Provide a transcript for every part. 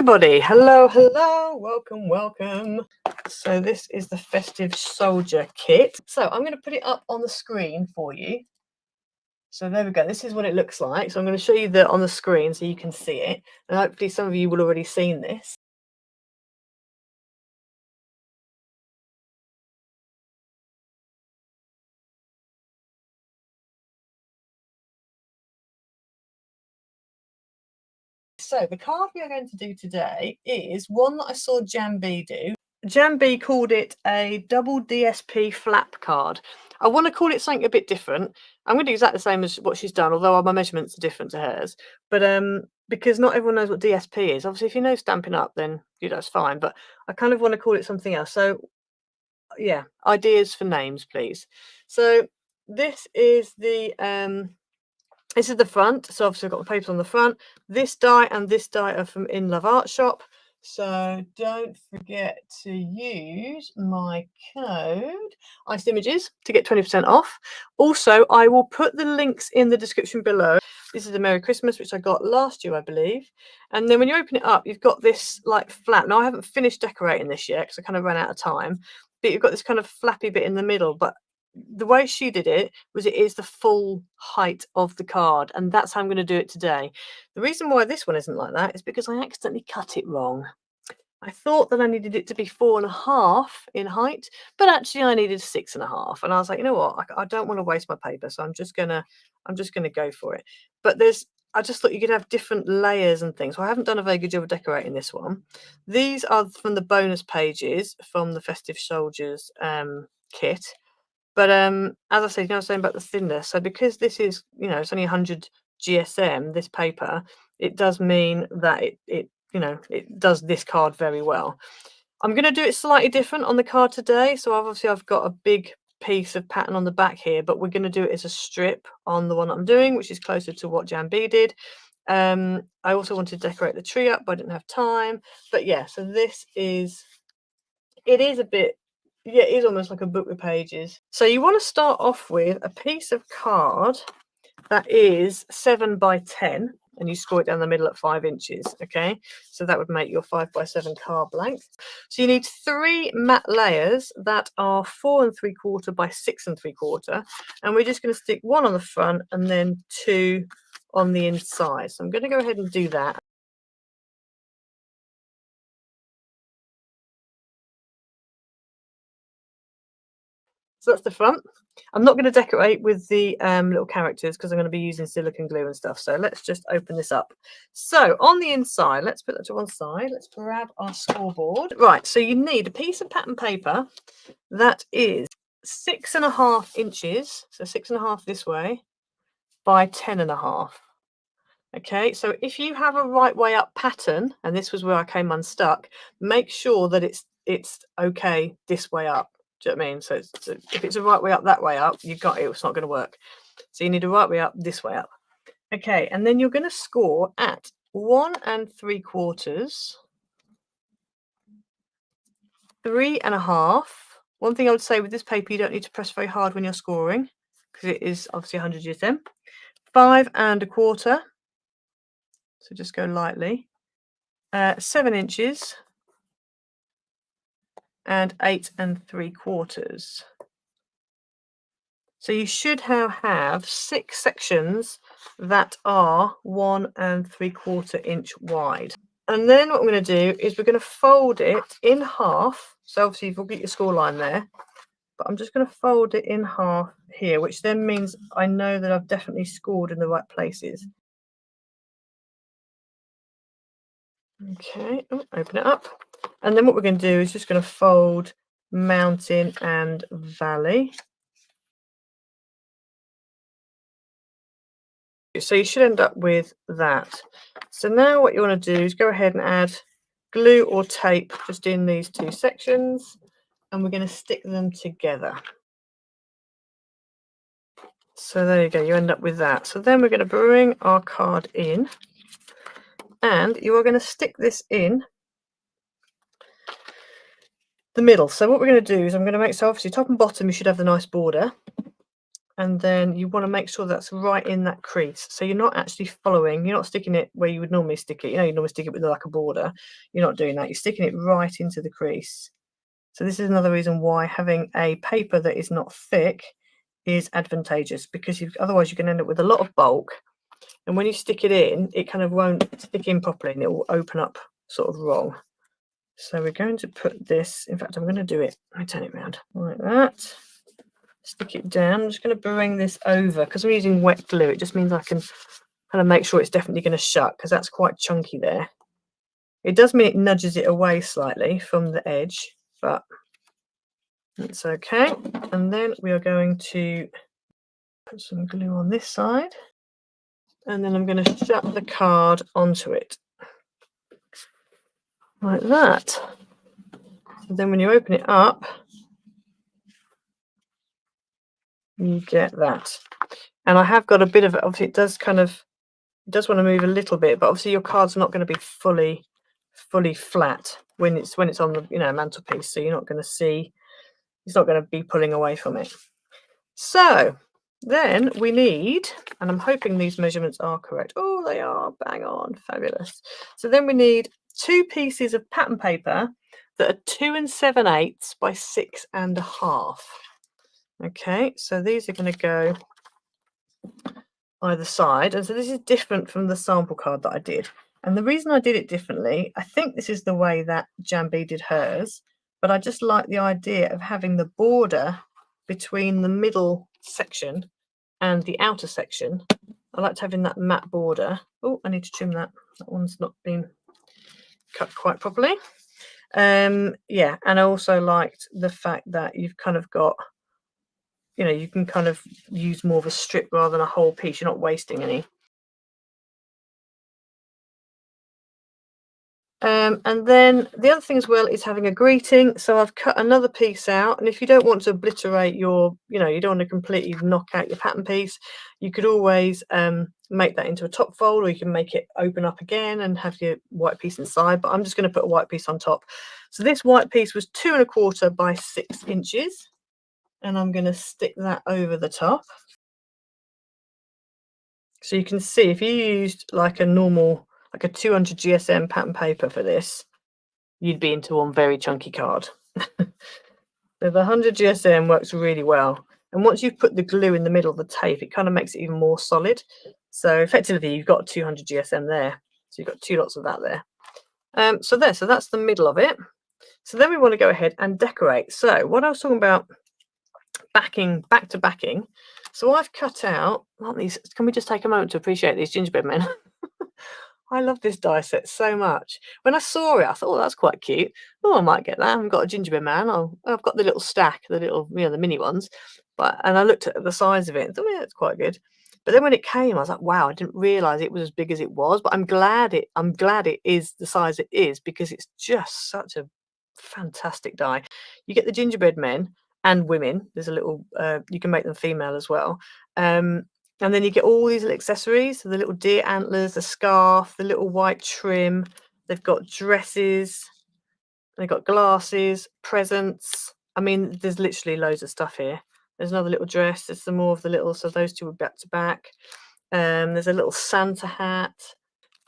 everybody, hello, welcome. So this is the Festive Soldier kit. So I'm going to put it up on the screen for you. So there we go, this is what it looks like. So I'm going to show you that on the screen so you can see it. And hopefully some of you will already seen this. So the card we are going to do today is one that I saw Jan B do. Jan B called it a double DSP Flap Card. I want to call it something a bit different. I'm going to do exactly the same as what she's done, although my measurements are different to hers. But because not everyone knows what DSP is. Obviously, if you know Stampin' Up, then that's fine. But I kind of want to call it something else. So yeah, ideas for names, please. So this is the front. So obviously I've got the papers on the front. This die and this die are from In Love Art Shop. So don't forget to use my code Iced Images to get 20% off. Also, I will put the links in the description below. This is a Merry Christmas, which I got last year, I believe. And then when you open it up, you've got this like flap. Now I haven't finished decorating this yet because I kind of ran out of time. But you've got this kind of flappy bit in the middle. But the way she did it was it is the full height of the card, and that's how I'm going to do it today. The reason why this one isn't like that is because I accidentally cut it wrong. I thought that I needed it to be 4.5 in height, but actually I needed 6.5, and I was like, you know what, I don't want to waste my paper, so I'm just gonna go for it. But I just thought you could have different layers and things. So I haven't done a very good job of decorating this one. These are from the bonus pages from the Festive Soldiers kit. But as I said, I was saying about the thinness. So because this is, it's only 100 GSM, this paper, it does mean that it does this card very well. I'm going to do it slightly different on the card today. So obviously I've got a big piece of pattern on the back here, but we're going to do it as a strip on the one I'm doing, which is closer to what Jan B did. I also wanted to decorate the tree up, but I didn't have time. But yeah, so it is a bit, yeah, it is almost like a book with pages. So you want to start off with a piece of card that is 7 by 10, and you score it down the middle at 5 inches. Okay, so that would make your 5 by 7 card blank. So you need 3 matte layers that are 4 3/4 by 6 3/4, and we're just going to stick 1 on the front and then 2 on the inside. So I'm going to go ahead and do that. So that's the front. I'm not going to decorate with the little characters because I'm going to be using silicone glue and stuff. So let's just open this up. So on the inside, let's put that to one side. Let's grab our scoreboard. Right, so you need a piece of pattern paper that is 6.5 inches. So 6.5 this way by 10.5. Okay, so if you have a right way up pattern, and this was where I came unstuck, make sure that it's okay this way up. Do you know what I mean? So if it's a right way up that way up, it's not going to work. So you need a right way up this way up. Okay, and then you're going to score at 1 3/4, 3.5. One thing I would say with this paper, you don't need to press very hard when you're scoring because it is obviously 100 GSM. 5 1/4. So just go lightly. 7 inches. And 8 3/4. So you should have 6 sections that are 1 3/4 inch wide. And then what we're going to do is we're going to fold it in half. So obviously you've got your score line there, but I'm just going to fold it in half here, which then means I know that I've definitely scored in the right places. Okay, open it up. And then what we're going to do is just going to fold mountain and valley. So you should end up with that. So now what you want to do is go ahead and add glue or tape just in these 2 sections, and we're going to stick them together. So there you go, you end up with that. So then we're going to bring our card in, and you are going to stick this in the middle. So what we're going to do is I'm going to make, so obviously top and bottom you should have the nice border, and then you want to make sure that's right in that crease. So you're not actually following, you're not sticking it where you would normally stick it. You know, you normally stick it with like a border. You're not doing that. You're sticking it right into the crease. So this is another reason why having a paper that is not thick is advantageous, because otherwise you can end up with a lot of bulk. And when you stick it in, it kind of won't stick in properly and it will open up sort of wrong. So we're going to put this, in fact, I'm going to do it. Let me turn it around like that. Stick it down. I'm just going to bring this over because I'm using wet glue. It just means I can kind of make sure it's definitely going to shut, because that's quite chunky there. It does mean it nudges it away slightly from the edge, but it's okay. And then we are going to put some glue on this side, and then I'm going to shut the card onto it like that. So then when you open it up, you get that. And I have got a bit of it. Obviously, it does want to move a little bit, but obviously your card's not going to be fully flat when it's on the mantelpiece. So you're not going to see, it's not going to be pulling away from it. So then we need, and I'm hoping these measurements are correct. Oh, they are, bang on, fabulous. So then we need 2 pieces of pattern paper that are 2 7/8 by 6 1/2. Okay, so these are going to go either side, and so this is different from the sample card that I did. And the reason I did it differently, I think this is the way that Jambi did hers, but I just like the idea of having the border between the middle section and the outer section. I liked having that matte border. Oh, I need to trim that. That one's not been cut quite properly. Yeah, and I also liked the fact that you've kind of got, you can kind of use more of a strip rather than a whole piece. You're not wasting any. And then the other thing as well is having a greeting. So I've cut another piece out, and if you don't want to obliterate your, you don't want to completely knock out your pattern piece, you could always make that into a top fold, or you can make it open up again and have your white piece inside. But I'm just going to put a white piece on top. So this white piece was 2 1/4 by 6 inches, and I'm going to stick that over the top. So you can see if you used like a normal, like a 200 GSM pattern paper for this, you'd be into one very chunky card. So the 100 GSM works really well. And once you've put the glue in the middle of the tape, it kind of makes it even more solid. So effectively, you've got 200 GSM there. So you've got 2 lots of that there. So that's the middle of it. So then we want to go ahead and decorate. So what I was talking about, back to backing. So I've cut out, aren't these, can we just take a moment to appreciate these gingerbread men? I love this die set so much. When I saw it, I thought, oh, that's quite cute. Oh, I might get that. I've got a gingerbread man. I've got the little stack, the little, the mini ones. And I looked at the size of it and thought, yeah, it's quite good. But then when it came, I was like, wow, I didn't realise it was as big as it was. But I'm glad it is the size it is, because it's just such a fantastic die. You get the gingerbread men and women. There's a little, you can make them female as well. And then you get all these little accessories, so the little deer antlers, the scarf, the little white trim. They've got dresses, they've got glasses, presents. I mean, there's literally loads of stuff here. There's another little dress. There's some more of the little, so those two are back to back. There's a little Santa hat.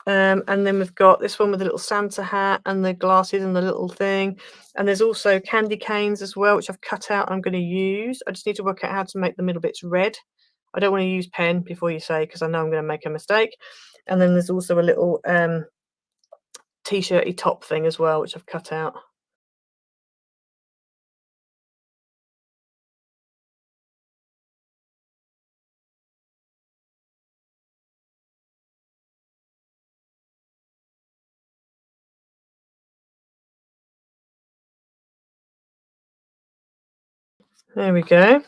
And then we've got this one with the little Santa hat and the glasses and the little thing. And there's also candy canes as well, which I've cut out and I'm going to use. I just need to work out how to make the middle bits red. I don't want to use pen before you say, because I know I'm going to make a mistake. And then there's also a little t-shirty top thing as well, which I've cut out. There we go.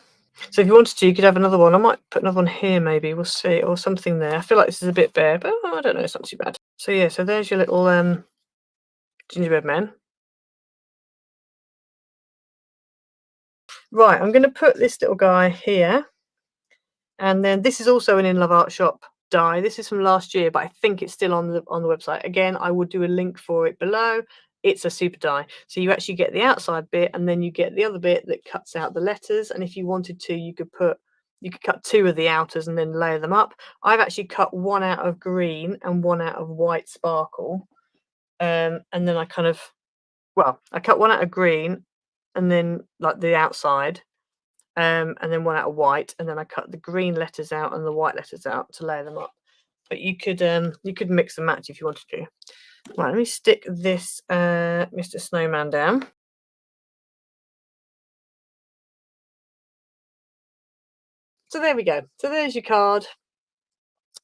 So if you wanted to, you could have another one. I might put another one here, maybe. We'll see. Or something there. I feel like this is a bit bare, but I don't know. It's not too bad. So yeah, so there's your little gingerbread men. Right, I'm going to put this little guy here. And then this is also an In Love Art Shop die. This is from last year, but I think it's still on the website. Again, I will do a link for it below. It's a super die. So you actually get the outside bit, and then you get the other bit that cuts out the letters. And if you wanted to, you could put you could cut 2 of the outers and then layer them up. I've actually cut 1 out of green and 1 out of white sparkle. And then I kind of, well, I cut 1 out of green and then like the outside, and then 1 out of white, and then I cut the green letters out and the white letters out to layer them up. But you could mix and match if you wanted to. Right, let me stick this Mr. Snowman down. So there we go. So there's your card.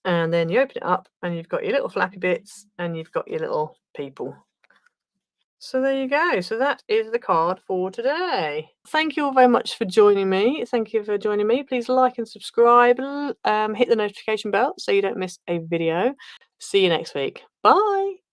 And then you open it up and you've got your little flappy bits and you've got your little people. So there you go. So that is the card for today. Thank you all very much for joining me. Thank you for joining me. Please like and subscribe. Hit the notification bell so you don't miss a video. See you next week. Bye.